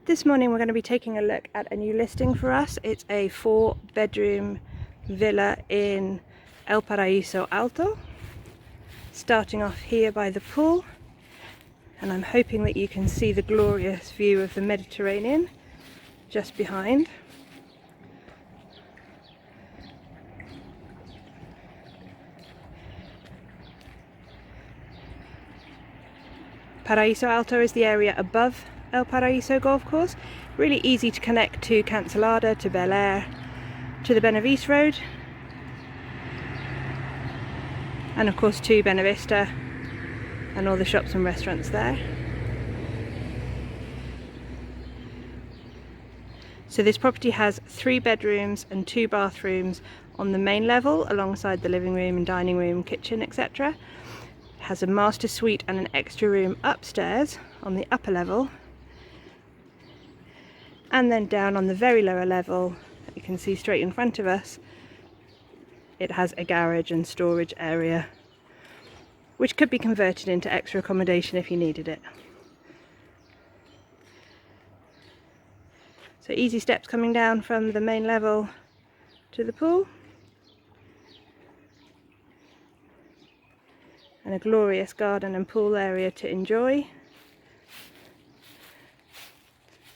This morning we're going to be taking a look at a new listing for us. It's a 4-bedroom villa in El Paraiso Alto, starting off here by the pool, and I'm hoping that you can see the glorious view of the Mediterranean just behind. Paraiso Alto is the area above El Paraiso golf course. Really easy to connect to Cancelada, to Bel Air, to the Benahavis road, and of course to Benavista and all the shops and restaurants there. So this property has 3 bedrooms and 2 bathrooms on the main level, alongside the living room and dining room, kitchen, etc. It has a master suite and an extra room upstairs on the upper level, and then down on the very lower level, you can see straight in front of us, it has a garage and storage area, which could be converted into extra accommodation if you needed it. So easy steps coming down from the main level to the pool, and a glorious garden and pool area to enjoy.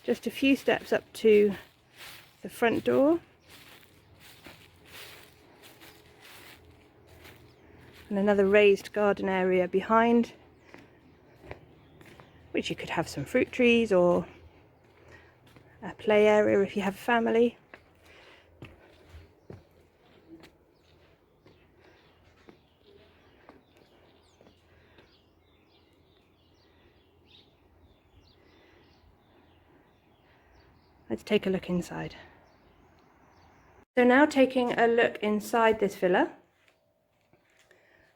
Just a few steps up to the front door, and another raised garden area behind, which you could have some fruit trees or a play area if you have a family. Let's take a look inside. So now taking a look inside this villa,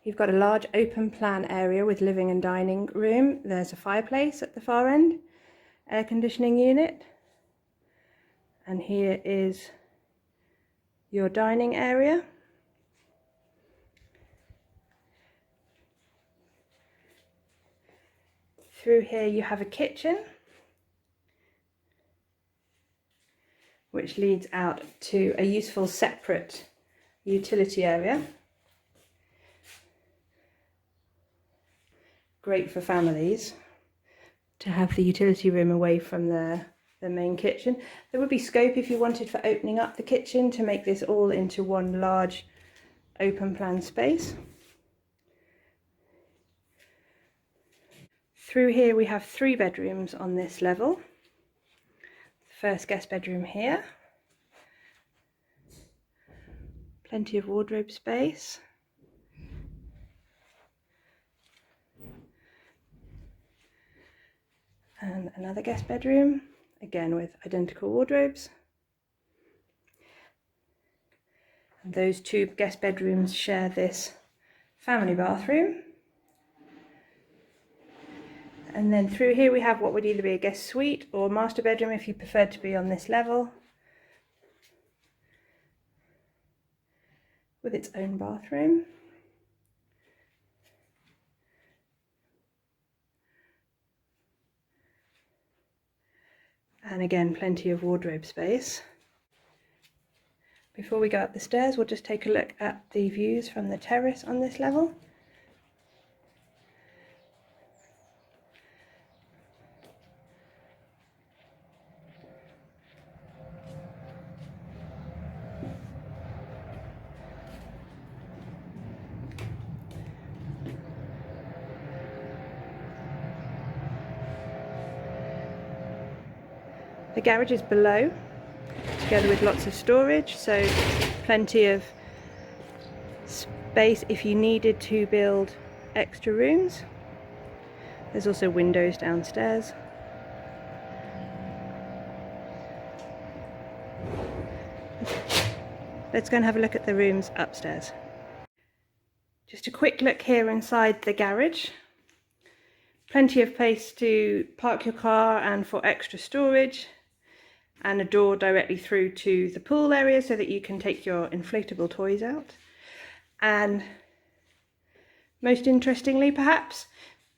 you've got a large open plan area with living and dining room. There's a fireplace at the far end, air conditioning unit, and here is your dining area. Through here you have a kitchen, which leads out to a useful separate utility area. Great for families to have the utility room away from the main kitchen. There would be scope if you wanted for opening up the kitchen to make this all into one large open plan space. Through here we have 3 bedrooms on this level. First guest bedroom here, plenty of wardrobe space, and another guest bedroom, again with identical wardrobes. And those 2 guest bedrooms share this family bathroom. And then through here we have what would either be a guest suite or master bedroom if you preferred to be on this level, with its own bathroom. And again, plenty of wardrobe space. Before we go up the stairs, we'll just take a look at the views from the terrace on this level. The garage is below, together with lots of storage, so plenty of space if you needed to build extra rooms. There's also windows downstairs. Let's go and have a look at the rooms upstairs. Just a quick look here inside the garage. Plenty of place to park your car and for extra storage, and a door directly through to the pool area so that you can take your inflatable toys out. And most interestingly perhaps,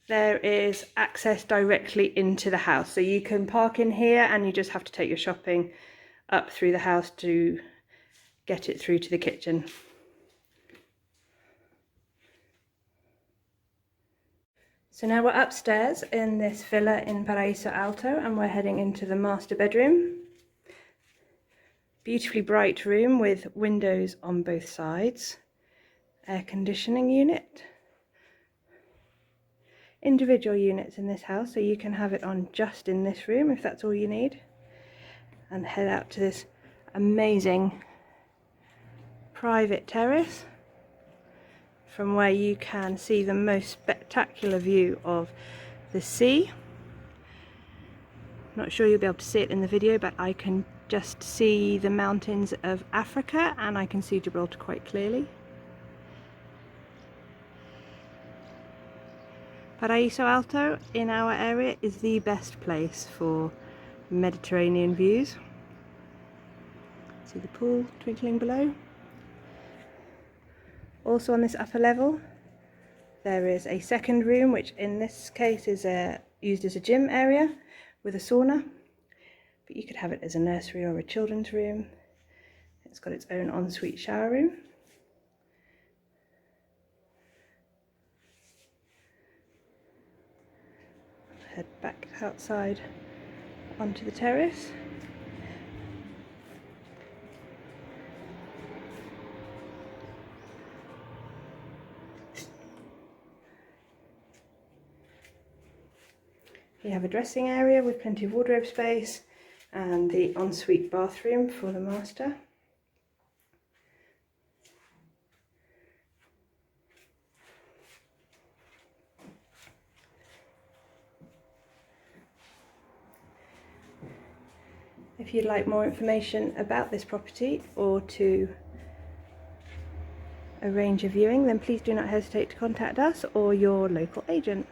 there is access directly into the house. So you can park in here and you just have to take your shopping up through the house to get it through to the kitchen. So now we're upstairs in this villa in Paraiso Alto and we're heading into the master bedroom. Beautifully bright room with windows on both sides. Air conditioning unit. Individual units in this house, so you can have it on just in this room if that's all you need. And head out to this amazing private terrace from where you can see the most spectacular view of the sea. Not sure you'll be able to see it in the video, but I can just see the mountains of Africa and I can see Gibraltar quite clearly. Paraiso Alto in our area is the best place for Mediterranean views. See the pool twinkling below. Also on this upper level there is a second room, which in this case is used as a gym area with a sauna, but you could have it as a nursery or a children's room. It's got its own ensuite shower room. Head back outside onto the terrace. You have a dressing area with plenty of wardrobe space and the ensuite bathroom for the master. If you'd like more information about this property or to arrange a viewing, then please do not hesitate to contact us or your local agent.